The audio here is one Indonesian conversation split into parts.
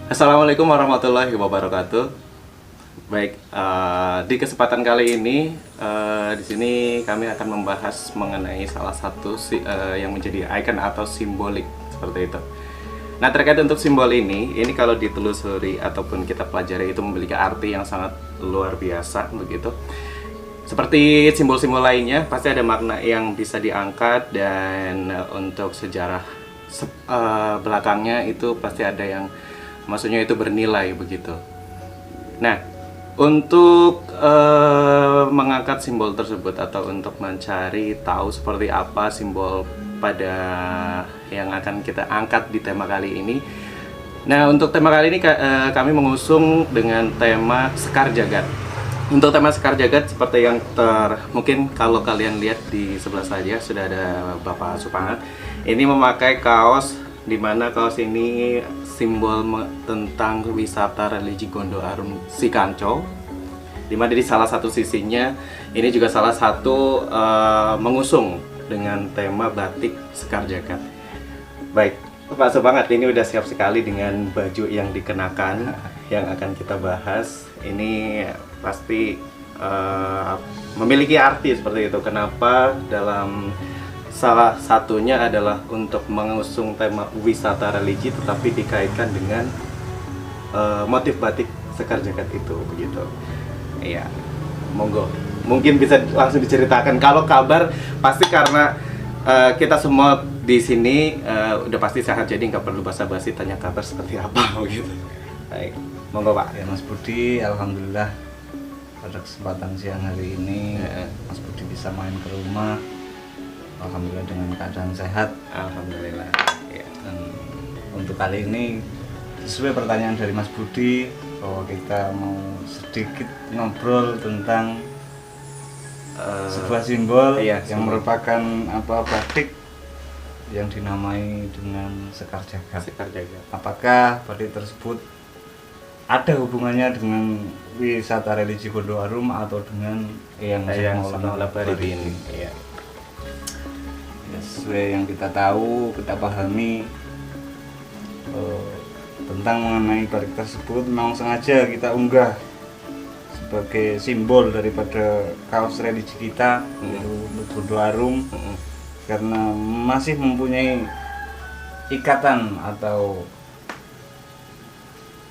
Assalamualaikum warahmatullahi wabarakatuh. Baik, di kesempatan kali ini di sini kami akan membahas mengenai salah satu yang menjadi ikon atau simbolik seperti itu. Nah, terkait untuk simbol ini kalau ditelusuri ataupun kita pelajari itu memiliki arti yang sangat luar biasa begitu. Seperti simbol-simbol lainnya, pasti ada makna yang bisa diangkat dan untuk sejarah belakangnya itu pasti ada yang maksudnya itu bernilai begitu. Nah, untuk mengangkat simbol tersebut atau untuk mencari tahu seperti apa simbol pada yang akan kita angkat di tema kali ini. Nah, untuk tema kali ini kami mengusung dengan tema Sekar Jagad. Untuk tema Sekar Jagad seperti yang mungkin kalau kalian lihat di sebelah saja sudah ada Bapak Supangat. Ini memakai kaos di mana kaos ini simbol tentang wisata religi Gondo Arum Sikanco, dimana di salah satu sisinya ini juga salah satu mengusung dengan tema batik Sekar Jagad. Baik, Pak Semangat ini udah siap sekali dengan baju yang dikenakan yang akan kita bahas. Ini pasti memiliki arti seperti itu. Kenapa dalam salah satunya adalah untuk mengusung tema wisata religi tetapi dikaitkan dengan motif batik Sekar Jagad itu begitu. Iya, monggo. Mungkin bisa langsung diceritakan. Kalau kabar pasti karena kita semua di sini udah pasti sehat, jadi nggak perlu basa-basi tanya kabar seperti apa begitu. Baik, monggo Pak. Ya Mas Budi, alhamdulillah pada kesempatan siang hari ini Mas Budi bisa main ke rumah. Alhamdulillah dengan keadaan sehat. Alhamdulillah. Ya. Dan untuk kali ini sesuai pertanyaan dari Mas Budi bahwa kita mau sedikit ngobrol tentang sebuah simbol yang merupakan batik yang dinamai dengan Sekar Jagad. Sekar Jagad. Apakah batik tersebut ada hubungannya dengan wisata religi Gondo Arum atau dengan Eyang Maulana Baribin? Iya. Sesuai yang kita tahu, kita pahami tentang mengenai batik tersebut memang sengaja kita unggah sebagai simbol daripada kaos religi kita, yaitu Gondo Arum, karena masih mempunyai ikatan atau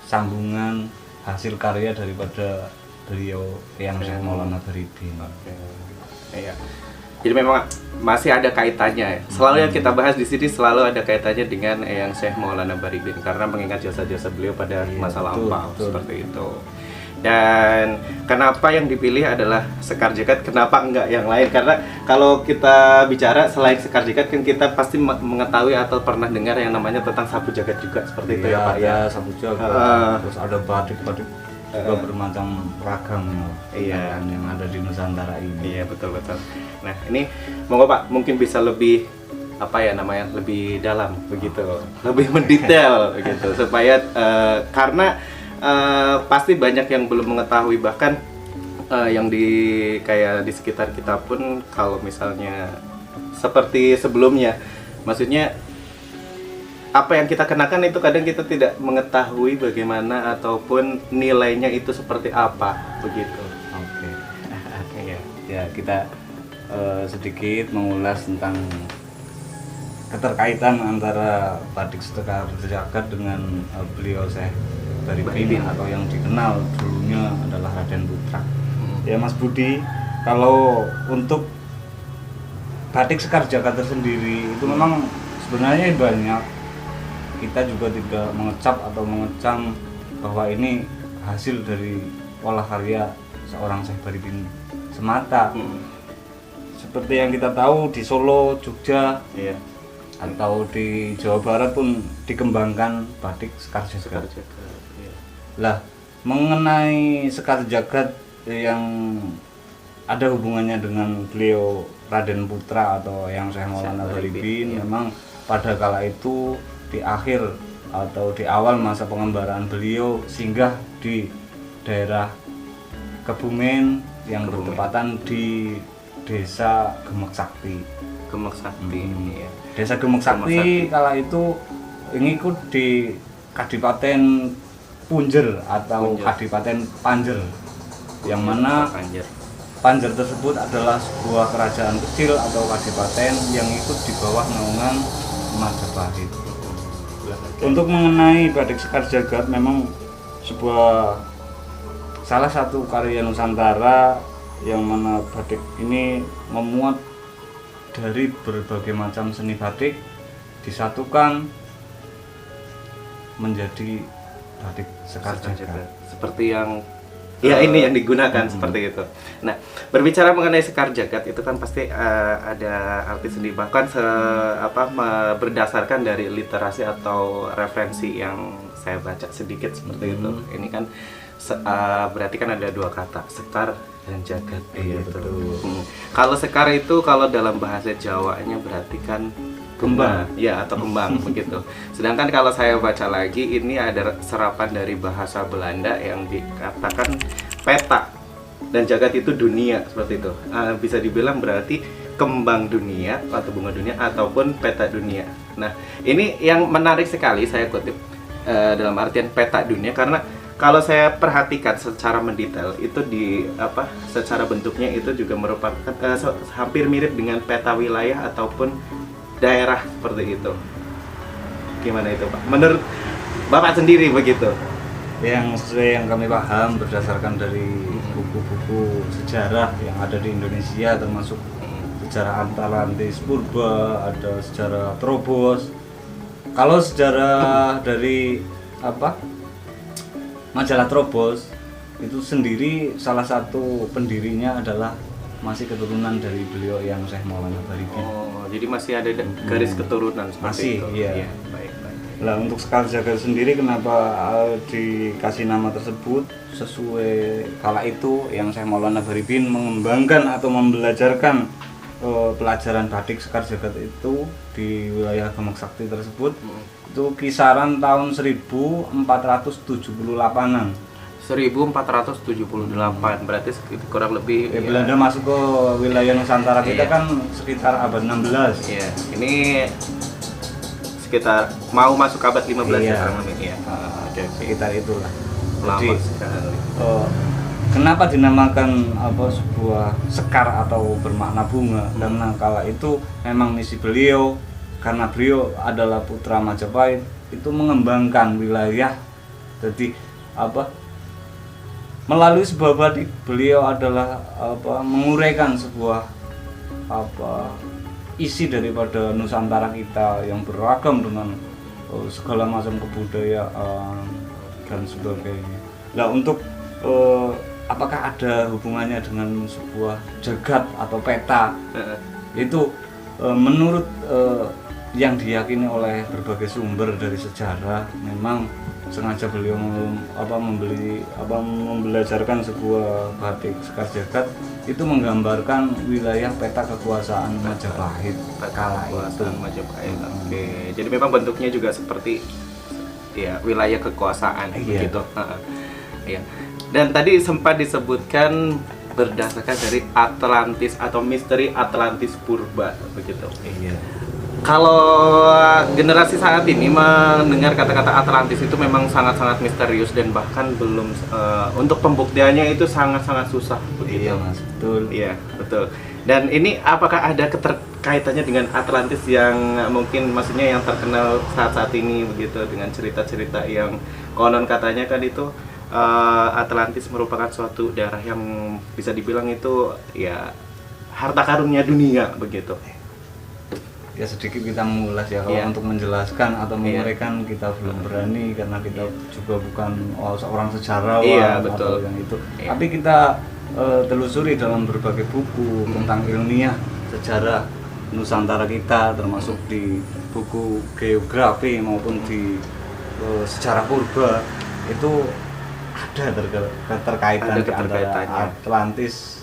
sambungan hasil karya daripada beliau yang Syekh Maulana Baribin. Iya. Jadi memang masih ada kaitannya ya. Selalu yang kita bahas di sini selalu ada kaitannya dengan yang Syekh Maulana Baribin karena mengingat jasa-jasa beliau pada masa lampau seperti itu. Dan kenapa yang dipilih adalah Sekar Jagad, kenapa enggak yang lain? Karena kalau kita bicara selain Sekar Jagad kan kita pasti mengetahui atau pernah dengar yang namanya tentang Sabu Jagad juga seperti itu ya Pak ya. Sabu Jagad. Terus ada batik-batik juga bermacam ragam yang ada di Nusantara ini. Iya, betul. Nah, ini monggo Pak, mungkin bisa lebih lebih dalam begitu, lebih mendetail begitu supaya karena pasti banyak yang belum mengetahui, bahkan yang kayak di sekitar kita pun kalau misalnya seperti sebelumnya, maksudnya apa yang kita kenakan itu kadang kita tidak mengetahui bagaimana ataupun nilainya itu seperti apa begitu. Oke. Ya, kita sedikit mengulas tentang keterkaitan antara batik Sekar Jagad dengan beliau Syekh Baribin atau yang dikenal dulunya adalah Raden Putra. Ya Mas Budi, kalau untuk batik Sekar Jagad tersendiri itu memang sebenarnya banyak. Kita juga tidak mengecap atau mengecam bahwa ini hasil dari olah karya seorang Syekh Baribin semata. Seperti yang kita tahu di Solo, Jogja, atau di Jawa Barat pun dikembangkan batik Sekar Jagad. Lah, mengenai Sekar Jagad yang ada hubungannya dengan beliau Raden Putra atau yang Syekh Maulana Baribin, memang pada kala itu di akhir atau di awal masa pengembaraan beliau singgah di daerah Kebumen yang bertepatan di Desa Gemek Sakti. Desa Gemek Sakti kala itu ngikut di Kadipaten Punjer atau Punjer. Kadipaten Panjer, yang mana Panjer. Panjer tersebut adalah sebuah kerajaan kecil atau kadipaten yang ikut di bawah naungan Majapahit. Untuk mengenai batik Sekar Jagad, memang sebuah salah satu karya Nusantara yang mana batik ini memuat dari berbagai macam seni batik disatukan menjadi batik Sekar Jagad. Seperti yang ya ini yang digunakan seperti itu. Nah, berbicara mengenai Sekar Jagad itu kan pasti ada arti sendiri, bahkan berdasarkan dari literasi atau referensi yang saya baca sedikit seperti itu. Ini kan berarti kan ada dua kata, sekar dan jagad. Iya, gitu. betul. Kalau sekar itu kalau dalam bahasa Jawanya berarti kan kembang, ya, atau kembang begitu. Sedangkan kalau saya baca lagi ini ada serapan dari bahasa Belanda yang dikatakan peta, dan jagad itu dunia seperti itu. Bisa dibilang berarti kembang dunia atau bunga dunia ataupun peta dunia. Nah, ini yang menarik sekali saya kutip dalam artian peta dunia, karena kalau saya perhatikan secara mendetail itu secara bentuknya itu juga merupakan hampir mirip dengan peta wilayah ataupun daerah seperti itu. Gimana itu, Pak? Menurut Bapak sendiri begitu? Yang sesuai yang kami paham berdasarkan dari buku-buku sejarah yang ada di Indonesia, termasuk sejarah Atlantis Purba, ada sejarah Trobos. Kalau sejarah dari majalah Trobos itu sendiri, salah satu pendirinya adalah masih keturunan dari beliau yang Syekh Maulana Baribin. Oh, jadi masih ada garis keturunan seperti Masih, itu. iya. Baik. Nah, untuk Sekar Jagad sendiri kenapa dikasih nama tersebut? Sesuai kala itu yang Syekh Maulana Baribin mengembangkan atau membelajarkan pelajaran batik Sekar Jagad itu di wilayah Gemek Sakti tersebut. Itu kisaran tahun 1478-an. 1478 berarti kurang lebih Belanda masuk ke wilayah Nusantara kita kan sekitar abad 16. Iya, ini sekitar mau masuk abad 15 ya Iya. kurang lebih. Iya. Sekitar itulah. Lama Jadi sekali. kenapa dinamakan sebuah sekar atau bermakna bunga? Karena kala itu memang misi beliau, karena beliau adalah putra Majapahit, itu mengembangkan wilayah. Jadi melalui sebuah batik beliau adalah menguraikan sebuah isi daripada Nusantara kita yang beragam dengan segala macam kebudayaan dan sebagainya. Nah, untuk apakah ada hubungannya dengan sebuah jagad atau peta? Itu menurut yang diyakini oleh berbagai sumber dari sejarah, memang sengaja beliau membelajarkan sebuah batik Sekar Jagad itu menggambarkan wilayah peta kekuasaan Majapahit kala itu. Majapahit. Oke. Jadi memang bentuknya juga seperti ya wilayah kekuasaan begitu. Iya. Dan tadi sempat disebutkan berdasarkan dari Atlantis atau misteri Atlantis Purba begitu. Iya. Kalau generasi saat ini mendengar kata-kata Atlantis itu memang sangat-sangat misterius dan bahkan belum untuk pembuktiannya itu sangat-sangat susah begitu. Iya, Mas, betul. Iya, betul. Dan ini apakah ada keterkaitannya dengan Atlantis yang mungkin maksudnya yang terkenal saat-saat ini begitu, dengan cerita-cerita yang konon katanya kan itu Atlantis merupakan suatu daerah yang bisa dibilang itu ya harta karunnya dunia begitu. Ya sedikit kita mengulas ya, kalau untuk menjelaskan atau menguraikan kita belum berani karena kita juga bukan seorang sejarawan atau yang itu. Tapi kita telusuri dalam berbagai buku tentang ilmiah sejarah Nusantara kita, termasuk di buku geografi maupun di sejarah purba, itu ada keterkaitan antara Atlantis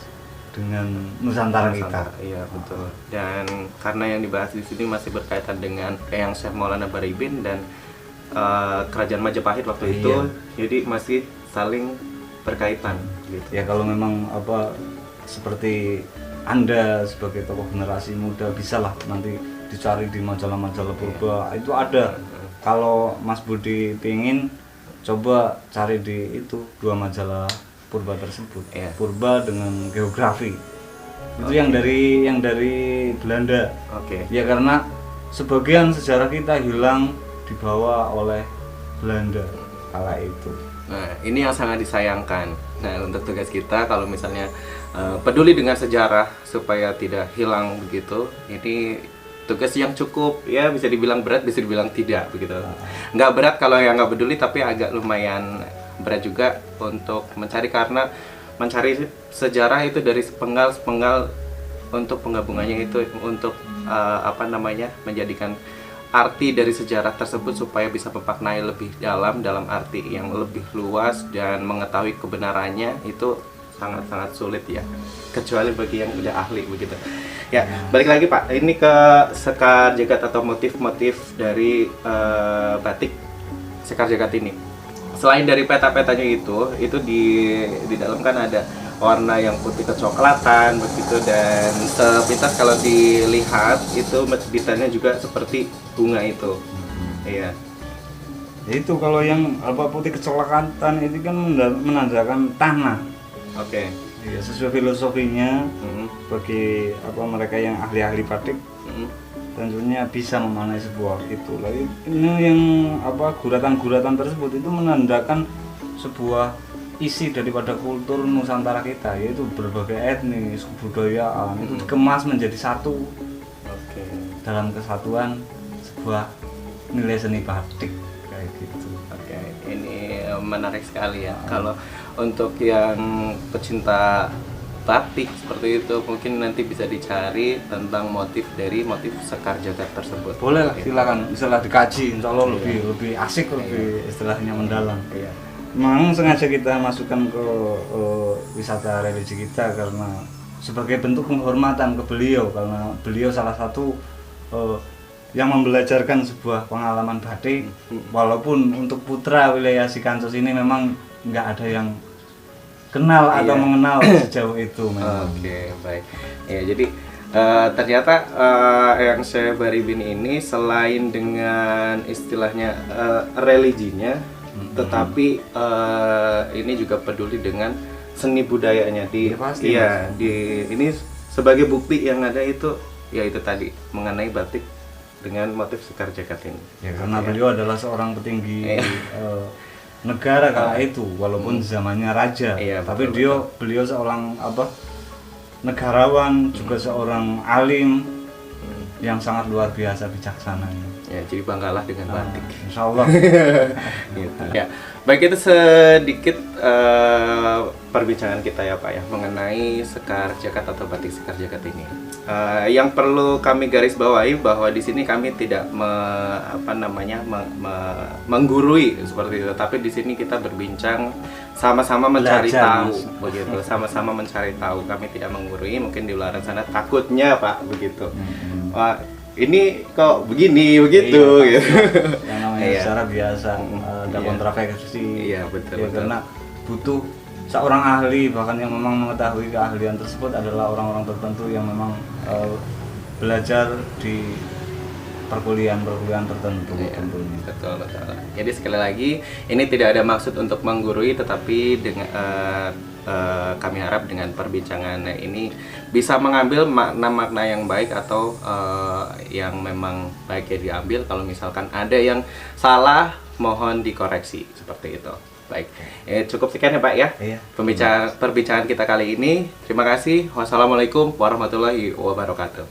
dengan Nusantara kita. Iya, betul. Dan karena yang dibahas di sini masih berkaitan dengan Eyang Syekh Maulana Baribin dan Kerajaan Majapahit waktu itu, jadi masih saling berkaitan gitu. Ya kalau memang seperti Anda sebagai tokoh generasi muda bisalah nanti dicari di majalah-majalah purba, itu ada. Kalau Mas Budi pingin coba cari di itu 2 majalah purba tersebut. Iya. Purba dengan geografi. Itu yang dari Belanda. Oke. Ya karena sebagian sejarah kita hilang dibawa oleh Belanda kala itu. Nah, ini yang sangat disayangkan. Nah, untuk tugas kita kalau misalnya peduli dengan sejarah supaya tidak hilang begitu, ini tugas yang cukup ya bisa dibilang berat, bisa dibilang tidak begitu. Nggak berat kalau yang nggak peduli, tapi agak lumayan berat juga untuk mencari, karena mencari sejarah itu dari sepenggal untuk penggabungannya itu untuk menjadikan arti dari sejarah tersebut supaya bisa memaknai lebih dalam arti yang lebih luas dan mengetahui kebenarannya itu sangat-sangat sulit ya, kecuali bagi yang udah ahli begitu. Ya, balik lagi Pak, ini ke Sekar Jagad atau motif-motif dari batik Sekar Jagad ini. Selain dari peta-petanya itu di dalam kan ada warna yang putih kecoklatan begitu, dan sepintas kalau dilihat itu detailnya juga seperti bunga itu. Iya. Ya itu kalau yang putih kecoklatan itu kan menandakan tanah. Oke. Ya, sesuai filosofinya Mhm. bagi mereka yang ahli-ahli batik Mhm. tentunya bisa memaknai sebuah itu. Lalu ini yang guratan-guratan tersebut itu menandakan sebuah isi daripada kultur Nusantara kita, yaitu berbagai etnis, kebudayaan itu dikemas menjadi satu Oke. dalam kesatuan sebuah nilai seni batik kayak gitu. Oke, ini menarik sekali ya. Kalau untuk yang pecinta batik seperti itu, mungkin nanti bisa dicari tentang motif Sekar Jagad tersebut. Boleh lah, Gitu. silakan. Misalnya dikaji, insya Allah Iya. lebih asik, lebih istilahnya mendalam. Iya. Memang sengaja kita masukkan ke wisata religi kita karena sebagai bentuk penghormatan ke beliau, karena beliau salah satu yang membelajarkan sebuah pengalaman batik. Walaupun untuk putra wilayah Sikancos ini memang nggak ada yang kenal atau Iya. mengenal sejauh itu memang. Oke, baik. Ya, jadi ternyata yang Syekh Baribin ini selain dengan istilahnya religinya, tetapi ini juga peduli dengan seni budayanya Ya, pasti, iya, ini sebagai bukti yang ada itu, ya itu tadi mengenai batik dengan motif Sekar Jagad ini. Ya, karena Ya. beliau adalah seorang petinggi Iya. negara kala itu, walaupun zamannya raja, Iya, tapi betul, beliau seorang negarawan, juga seorang alim yang sangat luar biasa bijaksananya. Ya, jadi banggalah dengan batik. Insya Allah. Gitu. Ya, baik, itu sedikit perbincangan kita ya Pak ya mengenai Sekar Jagad atau batik Sekar Jagad ini. Yang perlu kami garis bawahi bahwa di sini kami tidak menggurui seperti itu, tapi di sini kita berbincang sama-sama mencari Belajar, tahu Mas. begitu, sama-sama mencari tahu. Kami tidak menggurui, mungkin di luar sana takutnya Pak begitu. Wah, ini kok begini begitu Iya, gitu. yang namanya Iya. secara biasa ada Iya. kontraversi. Iya, betul, Ya, betul. karena butuh seorang ahli, bahkan yang memang mengetahui keahlian tersebut adalah orang-orang tertentu yang memang belajar di perkuliahan tertentu. Iya, tentunya. betul. Jadi sekali lagi ini tidak ada maksud untuk menggurui, tetapi dengan kami harap dengan perbincangan ini bisa mengambil makna-makna yang baik atau yang memang baik ya diambil. Kalau misalkan ada yang salah, mohon dikoreksi seperti itu. Baik, cukup sekian ya Pak ya. Iya. Perbincangan kita kali ini. Terima kasih. Wassalamualaikum warahmatullahi wabarakatuh.